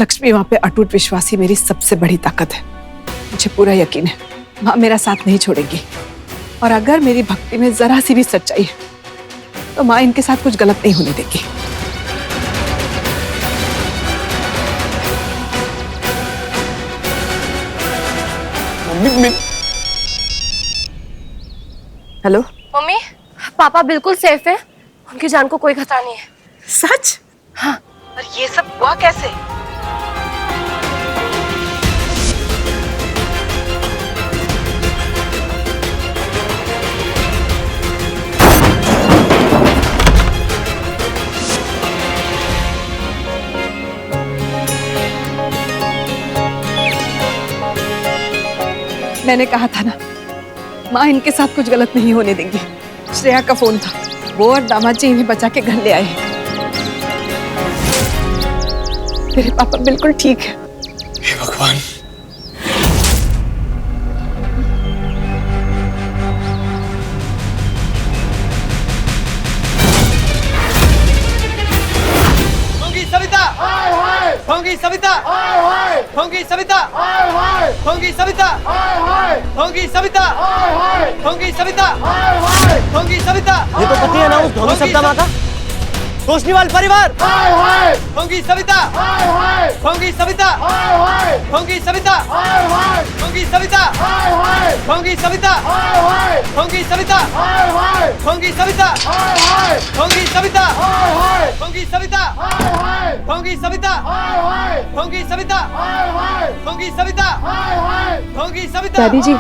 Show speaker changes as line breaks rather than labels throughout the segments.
लक्ष्मी माँ पे अटूट विश्वासी मेरी सबसे बड़ी ताकत है। मुझे पूरा यकीन है माँ मेरा साथ नहीं छोड़ेगी, और अगर मेरी भक्ति में जरा सी भी सच्चाई है तो माँ इनके साथ कुछ गलत नहीं होने देगी। हेलो
मम्मी, पापा बिल्कुल सेफ है, उनकी जान को कोई खतरा नहीं है।
सच?
हाँ।
और ये सब हुआ कैसे? मैंने कहा था ना माँ इनके साथ कुछ गलत नहीं होने देंगी। श्रेया का फोन था, वो और दामाद जी इन्हें बचा के घर ले आए हैं। मेरे पापा बिल्कुल ठीक है।
हे भगवान।
होंगी सविता, होंगी सविता, होंगी सविता, होंगी सविता, होंगी सविता, होंगी सविता, होंगी सविता।
ये तो पति है ना उस ढोंगी सविता माँ का, रोशनीवाल परिवार।
होंगी सविता, होंगी सविता, होंगी सविता, होंगी सविता, होंगी सविता, होंगी सविता, होंगी सविता, होंगी सविता, होंगी सविता, होंगी सविता, होंगी सविता, होंगी सविता, होंगी सविता।
दादी जी,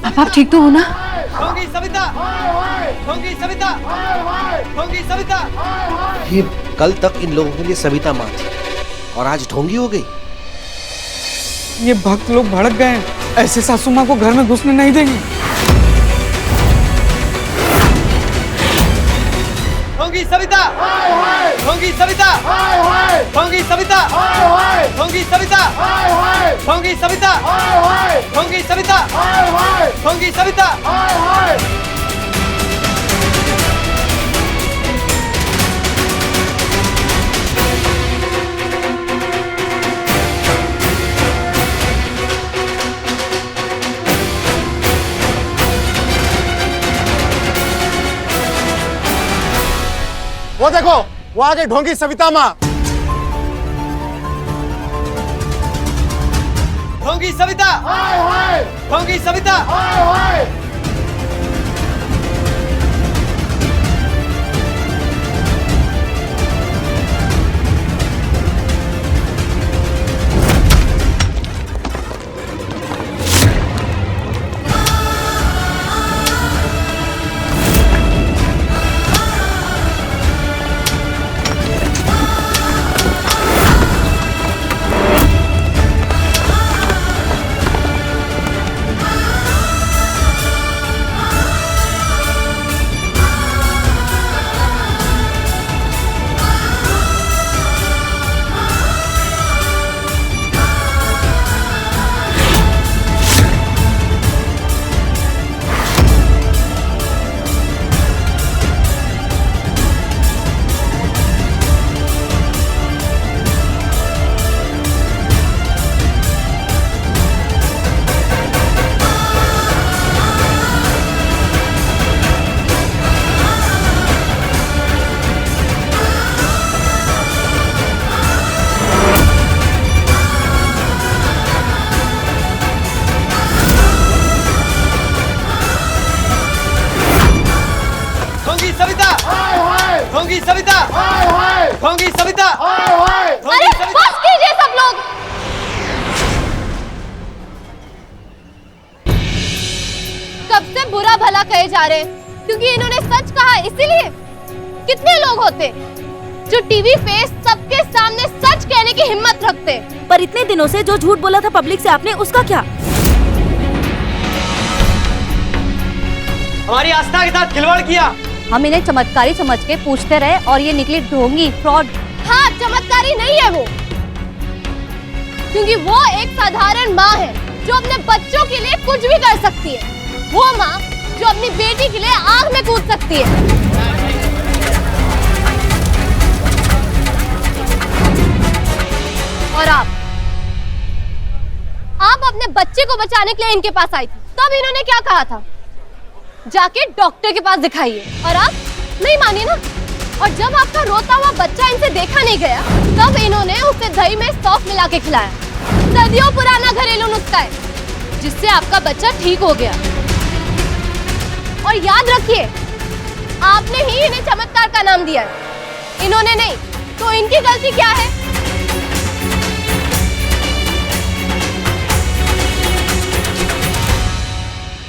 आप ठीक तो हो ना?
होंगी सविता, होंगी सविता, होंगी सविता।
ये कल तक इन लोगों के लिए सविता माँ थी और आज ढोंगी हो गई।
ये भक्त लोग भड़क गए हैं, ऐसे सासू माँ को घर में घुसने नहीं देंगे।
होंगी सविता, होंगी सविता, होंगी सविता, होंगी सविता, होंगी सविता, होंगी सविता, होंगी सविता।
वो देखो, वो आगे ढोंगी सविता माँ।
होंगी सविता, होंगी सविता। होंगी सविता, होंगी सविता।
अरे बस कीजिए सब लोग। कब से बुरा भला कहे जा रहे हैं क्योंकि इन्होंने सच कहा, इसीलिए। कितने लोग होते जो टीवी पे सबके सामने सच कहने की हिम्मत रखते,
पर इतने दिनों से जो झूठ बोला था पब्लिक से आपने, उसका क्या?
हमारी आस्था के साथ खिलवाड़ किया।
हम इन्हें चमत्कारी समझ के पूछते रहे और ये निकली ढोंगी, फ्रॉड।
हाँ, चमत्कारी नहीं है वो, क्योंकि वो एक साधारण माँ है जो अपने बच्चों के लिए कुछ भी कर सकती है। वो माँ जो अपनी बेटी के लिए आग में कूद सकती है। और बच्चे को बचाने के लिए इनके पास आई थी, तब इन्होंने क्या कहा था, जाके डॉक्टर के पास दिखाइए। और आप नहीं मानी ना। और जब आपका रोता हुआ बच्चा इनसे देखा नहीं गया, तब इन्होंने उसे दही में सौंफ मिला के खिलाया। सदियों पुराना घरेलू नुस्खा है, जिससे आपका बच्चा ठीक हो गया। और याद रखिए, आपने ही इन्हें चमत्कार का नाम दिया है, इन्होंने नहीं। तो इनकी गलती क्या है?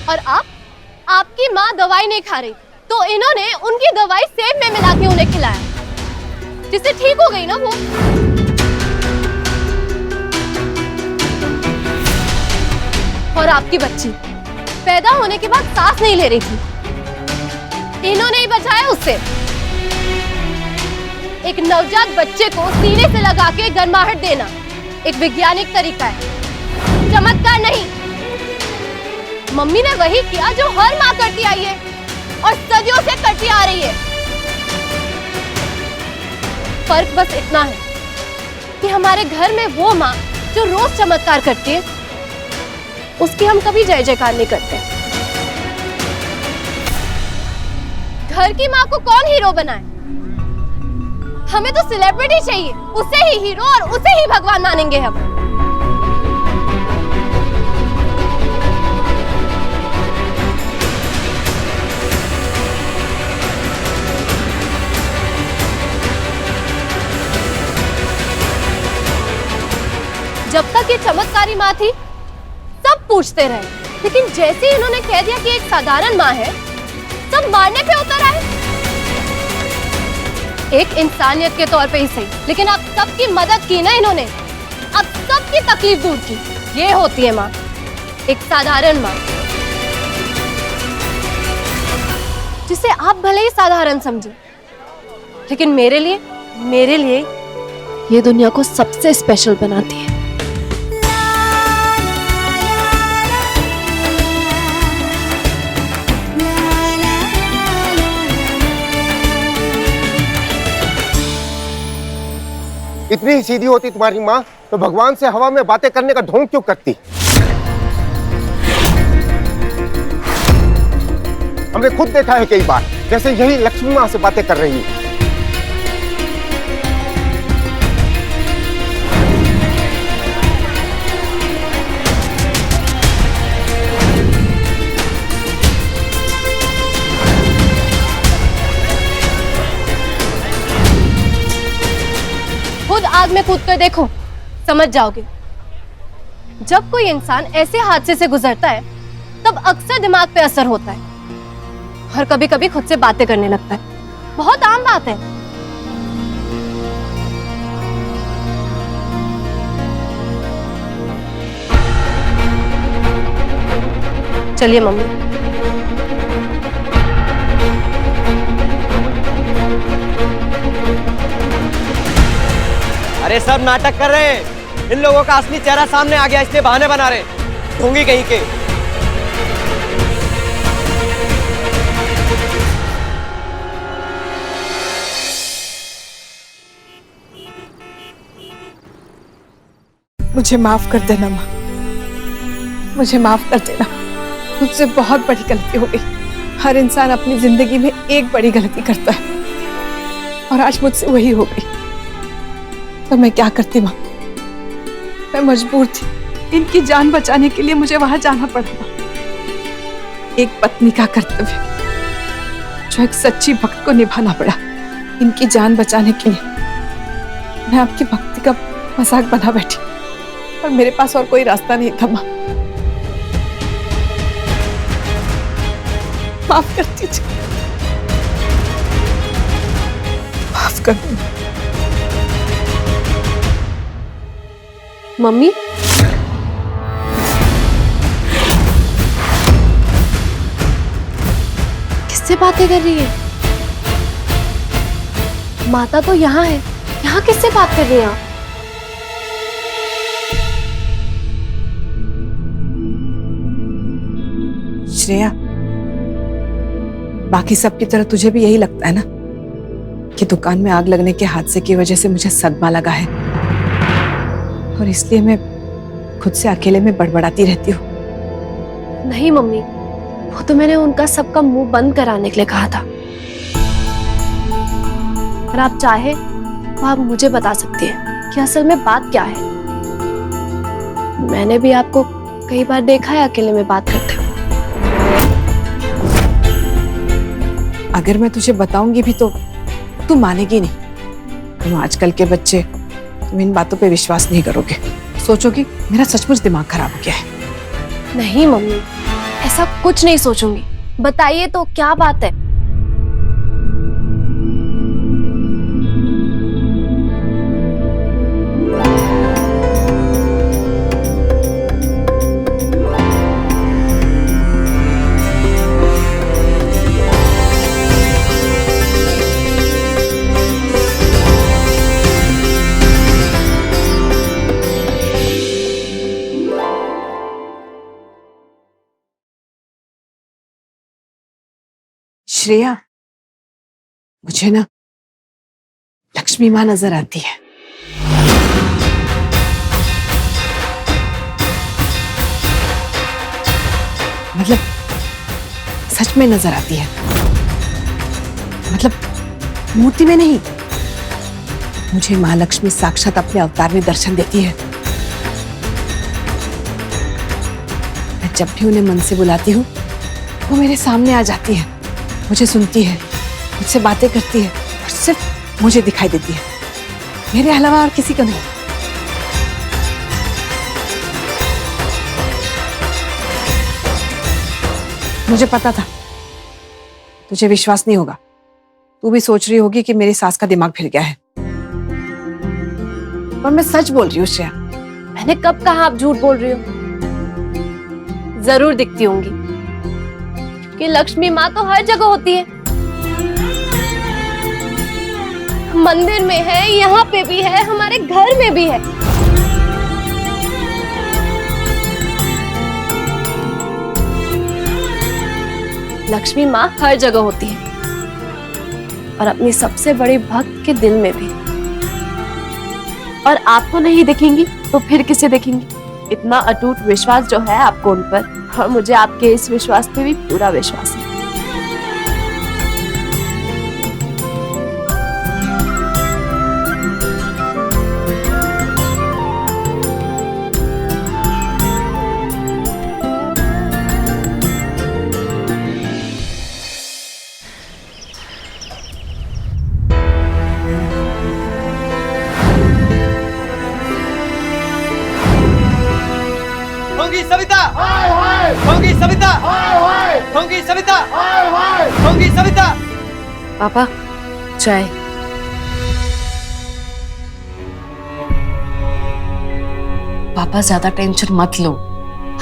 और आपकी माँ दवाई नहीं खा रही, तो इन्होंने उनकी दवाई सेब में मिला के उन्हें खिलाया, जिससे ठीक हो गई ना वो। और आपकी बच्ची पैदा होने के बाद सांस नहीं ले रही थी, इन्होंने ही बचाया उससे। एक नवजात बच्चे को सीने से लगा के गर्माहट देना एक वैज्ञानिक तरीका है, चमत्कार नहीं। मम्मी ने वही किया जो हर माँ करती आई है और सदियों से करती आ रही है। फर्क बस इतना है कि हमारे घर में वो माँ जो रोज चमत्कार करती है, उसकी हम कभी जय जयकार नहीं करते। घर की माँ को कौन हीरो बनाए? हमें तो सेलिब्रिटी चाहिए, उसे ही हीरो और उसे ही भगवान मानेंगे हम। जब तक ये चमत्कारी माँ थी, सब पूछते रहे, लेकिन जैसे ही इन्होंने कह दिया कि एक साधारण माँ है, सब मारने पे उतर आए। एक इंसानियत के तौर पे ही सही, लेकिन आप सबकी मदद की ना इन्होंने, अब सबकी तकलीफ दूर की। ये होती है माँ, एक साधारण माँ, जिसे आप भले ही साधारण समझे, लेकिन मेरे लिए ये दुनिया को सबसे स्पेशल बनाती है।
इतनी ही सीधी होती तुम्हारी माँ तो भगवान से हवा में बातें करने का ढोंग क्यों करती? हमने खुद देखा है कई बार, जैसे यही लक्ष्मी माँ से बातें कर रही है।
खुद आग में कूद कर देखो, समझ जाओगे। जब कोई इंसान ऐसे हादसे से गुजरता है, तब अक्सर दिमाग पे असर होता है और कभी कभी खुद से बातें करने लगता है। बहुत आम बात है। चलिए मम्मी।
अरे सब नाटक कर रहे हैं, इन लोगों का असली चेहरा सामने आ गया, इसलिए बहाने बना रहे, ढोंगी कहीं के।
मुझे माफ कर देना माँ, मुझे माफ कर देना। मुझसे बहुत बड़ी गलती हो गई। हर इंसान अपनी जिंदगी में एक बड़ी गलती करता है, और आज मुझसे वही हो गई। तो मैं क्या करती माँ, मैं मजबूर थी। इनकी जान बचाने के लिए मुझे वहां जाना पड़ा था। एक पत्नी का कर्तव्य जो एक सच्ची भक्त को निभाना पड़ा इनकी जान बचाने के लिए। मैं आपकी भक्ति का मजाक बना बैठी, और मेरे पास और कोई रास्ता नहीं था माँ। माफ कर दीजिए, माफ कर दीजिए।
मम्मी, किससे बातें कर रही है? माता तो यहाँ है, यहाँ किससे बात कर रही हैं आप?
श्रेया, बाकी सबकी तरह तुझे भी यही लगता है ना कि दुकान में आग लगने के हादसे की वजह से मुझे सदमा लगा है, और इसलिए मैं खुद से अकेले में बड़बड़ाती रहती हूँ।
नहीं मम्मी, वो तो मैंने उनका सबका मुंह बंद कराने के लिए कहा था। अगर आप चाहे तो आप मुझे बता सकती हैं कि असल में बात क्या है। मैंने भी आपको कई बार देखा है अकेले में बात करते हुए।
अगर मैं तुझे बताऊंगी भी तो तू मानेगी नहीं। तुम आजकल के बच्चे, तुम इन बातों पे विश्वास नहीं करोगे, सोचोगी मेरा सचमुच दिमाग खराब हो गया है।
नहीं मम्मी, ऐसा कुछ नहीं सोचूंगी। बताइए तो क्या बात है।
श्रेया, मुझे ना लक्ष्मी माँ नजर आती है। मतलब सच में नजर आती है, मतलब मूर्ति में नहीं। मुझे माँ लक्ष्मी साक्षात अपने अवतार में दर्शन देती है। मैं जब भी उन्हें मन से बुलाती हूँ वो मेरे सामने आ जाती है, मुझे सुनती है, मुझसे बातें करती है और सिर्फ मुझे दिखाई देती है, मेरे अलावा और किसी को नहीं। मुझे पता था तुझे विश्वास नहीं होगा। तू भी सोच रही होगी कि मेरी सास का दिमाग फिर गया है, पर मैं सच बोल रही हूँ श्रेया।
मैंने कब कहा आप झूठ बोल रही हो? जरूर दिखती होंगी, कि लक्ष्मी माँ तो हर जगह होती है। मंदिर में है, यहाँ पे भी है, हमारे घर में भी है। लक्ष्मी माँ हर जगह होती है और अपनी सबसे बड़ी भक्त के दिल में भी। और आपको नहीं दिखेंगी तो फिर किसे दिखेंगी? इतना अटूट विश्वास जो है आपको उन पर, और मुझे आपके इस विश्वास पे भी पूरा विश्वास है।
होंगी सविता, होंगी सविता, होंगी सविता, होंगी सविता।
पापा चाय।
पापा ज्यादा टेंशन मत लो,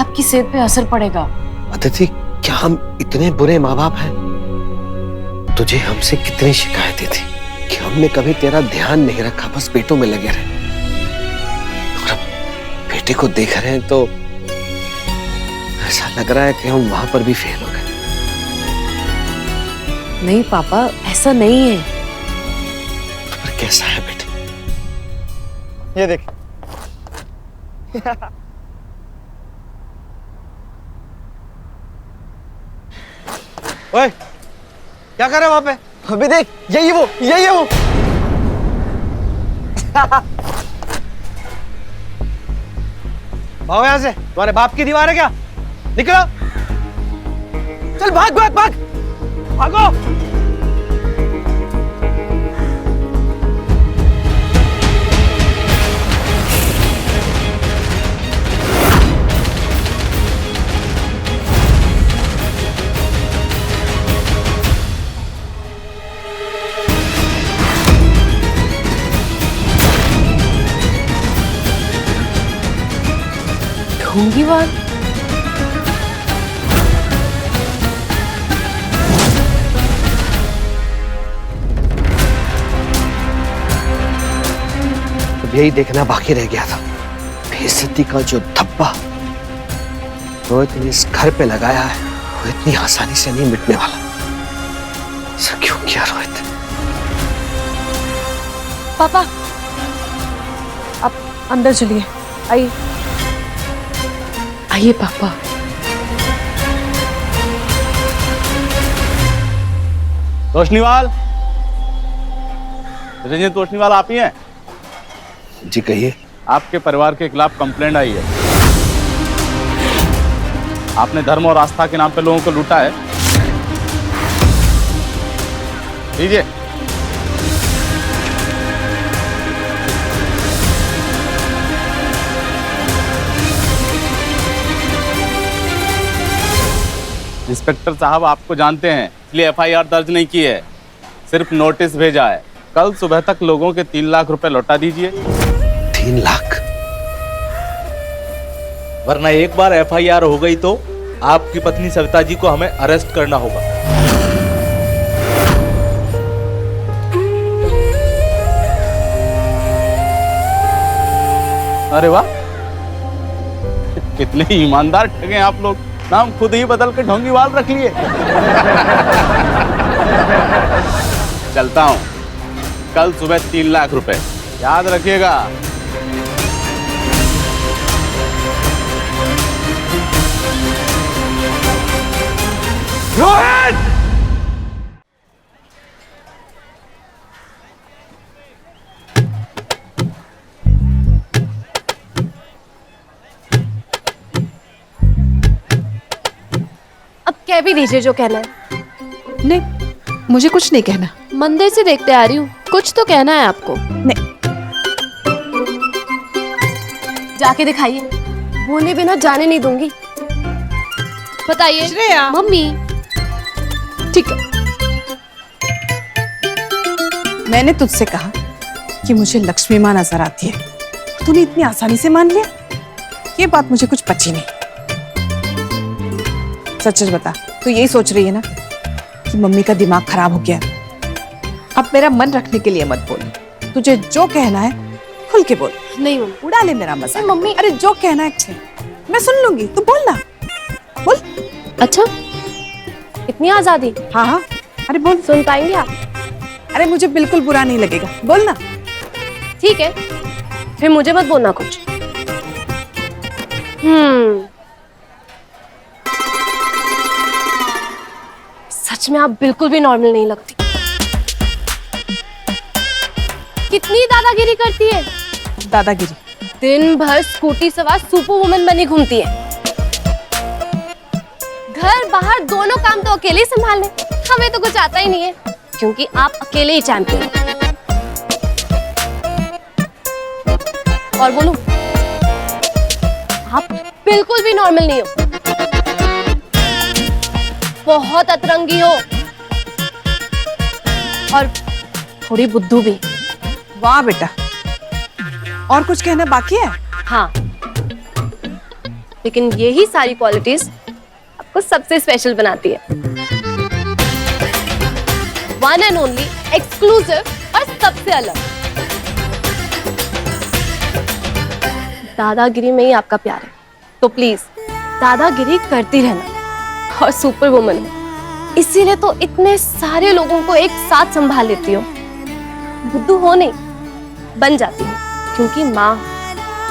आपकी सेहत पे असर पड़ेगा।
अदिति, क्या हम इतने बुरे माँ बाप हैं? तुझे हमसे कितनी शिकायतें थी कि हमने कभी तेरा ध्यान नहीं रखा, बस पेटों में लगे रहे। और अब बेटे को देख रहे हैं तो ऐसा लग रहा है कि हम वहां पर भी फेल हो गए।
नहीं पापा, ऐसा नहीं है।
तो फिर कैसा है बेटे?
ये देख। ओए, क्या कर रहे हो वहां पे? अभी देख, यही वो, यही है वो। भागो यहाँ से, तुम्हारे बाप की दीवार है क्या? निकलो, चल भाग भाग भाग, भागो।
ढूंढी बात।
यही देखना बाकी रह गया था, बेइज्जती का जो धब्बा रोहित ने इस घर पे लगाया है वो इतनी आसानी से नहीं मिटने वाला। ऐसा क्यों किया रोहित?
पापा आप अंदर चलिए, आइए।
आइए पापा।
तोशनीवाल, रंजन तोशनीवाल आप ही हैं?
जी कहिए।
आपके परिवार के खिलाफ कंप्लेंट आई है। आपने धर्म और आस्था के नाम पे लोगों को लूटा है। लीजिए। इंस्पेक्टर साहब आपको जानते हैं, इसलिए एफआईआर दर्ज नहीं की है, सिर्फ नोटिस भेजा है। कल सुबह तक लोगों के 3 लाख रुपए लौटा दीजिए।
3 लाख?
वरना एक बार एफआईआर हो गई तो आपकी पत्नी सविता जी को हमें अरेस्ट करना होगा।
अरे वाह, कितने ईमानदार ठगे आप लोग, नाम खुद ही बदल के ढोंगीवाल रख लिए। चलता हूं, कल सुबह 3 लाख रुपए याद रखिएगा।
रोहित!
अब कह भी दीजिए जो कहना है।
नहीं, मुझे कुछ नहीं कहना।
मंदिर से देखते आ रही हूँ, कुछ तो कहना है आपको।
नहीं।
जाके दिखाइए, बोले बिना जाने नहीं दूंगी। बताइए।
श्रेया।
मम्मी।
ठीक है, मैंने तुझसे कहा कि मुझे लक्ष्मी माँ नजर आती है, तूने इतनी आसानी से मान लिया। ये बात मुझे कुछ पची नहीं। सच सच बता, तू यही सोच रही है ना कि मम्मी का दिमाग खराब हो गया? अब मेरा मन रखने के लिए मत बोल, तुझे जो कहना है खुल के बोल।
नहीं मम्मी।
उड़ा ले मेरा मजाक।
मम्मी।
अरे जो कहना है अच्छे, मैं सुन लूंगी, तू बोल ना, बोल।
अच्छा, इतनी आजादी?
हाँ हाँ, अरे बोल।
सुन पाएंगे आप?
अरे मुझे बिल्कुल बुरा नहीं लगेगा, बोल ना।
ठीक है, फिर मुझे मत बोलना कुछ। सच में आप बिल्कुल भी नॉर्मल नहीं लगती। कितनी दादागिरी करती है।
दादागिरी?
दिन भर स्कूटी सवार सुपर वुमन बनी घूमती है। घर बाहर दोनों काम तो अकेले ही संभाल ले। हमें तो कुछ आता ही नहीं है, क्योंकि आप अकेले ही चैंपियन हो। और बोलूं, आप बिल्कुल भी नॉर्मल नहीं हो। बहुत अतरंगी हो और थोड़ी बुद्धू भी।
वाह बेटा, और कुछ कहना बाकी है?
हाँ, लेकिन यही सारी क्वालिटीज आपको सबसे स्पेशल बनाती है। वन एंड ओनली, एक्सक्लूसिव और सबसे अलग। दादागिरी में ही आपका प्यार है, तो प्लीज दादागिरी करती रहना। और सुपर वुमन है, इसीलिए तो इतने सारे लोगों को एक साथ संभाल लेती हो। बुद्धू हो नहीं, बन जाती है, क्योंकि माँ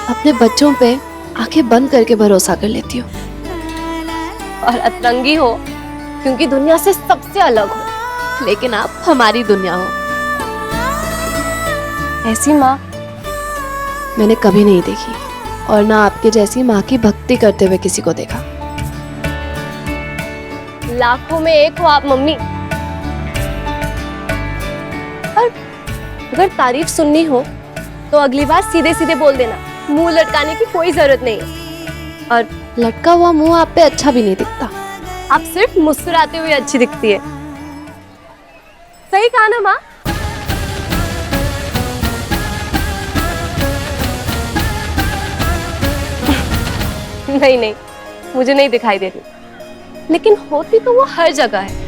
अपने बच्चों पे आंखें बंद करके भरोसा कर लेती हो। और अतरंगी हो, क्योंकि दुनिया से सबसे अलग हो, लेकिन आप हमारी दुनिया हो। ऐसी माँ मैंने कभी नहीं देखी, और ना आपके जैसी माँ की भक्ति करते हुए किसी को देखा। लाखों में एक हो आप मम्मी। और अगर तारीफ सुननी हो तो अगली बार सीधे सीधे बोल देना, मुंह लटकाने की कोई जरूरत नहीं है। और लटका हुआ मुंह आप पे अच्छा भी नहीं दिखता, आप सिर्फ मुस्कुराते हुए अच्छी दिखती है। सही कहा ना माँ? नहीं नहीं, मुझे नहीं दिखाई दे रही, लेकिन होती तो वो हर जगह है।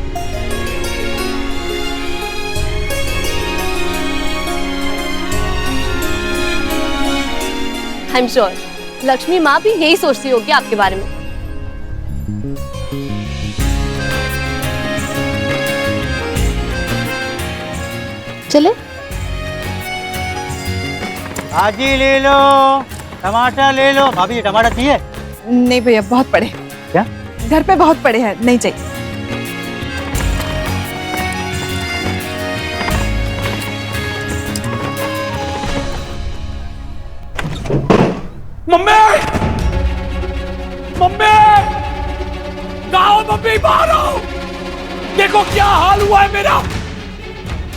आई एम श्योर लक्ष्मी माँ भी यही सोचती होगी आपके बारे में। चले?
भाजी ले लो, टमाटर ले लो। भाभी टमाटर चाहिए?
नहीं भैया, बहुत पड़े।
क्या?
घर पे बहुत पड़े हैं, नहीं चाहिए।
नहीं, बाहर आओ। देखो क्या हाल हुआ है मेरा।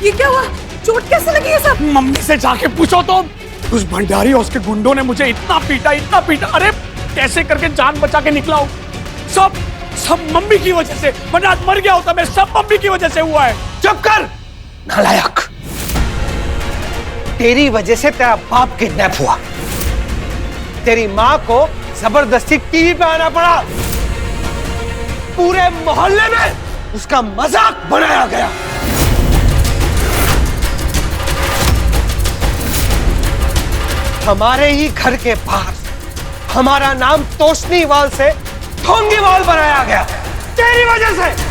ये क्या हुआ? चोट कैसे लगी है सब?
मम्मी से जाके पूछो तो। उस भंडारी और उसके गुंडों ने मुझे इतना पीटा। अरे कैसे करके जान बचा के निकला हूँ। सब मम्मी की वजह से। वरना आज मर गया होता मैं। सब मम्मी की वजह से हुआ है।
चुप कर नालायक। तेरी वजह से तेरा बाप किडनैप हुआ, तेरी माँ को जबरदस्ती टीवी पे आना पड़ा, पूरे मोहल्ले में उसका मजाक बनाया गया। हमारे ही घर के बाहर हमारा नाम तोशनीवाल से ढोंगीवाल बनाया गया, तेरी वजह से।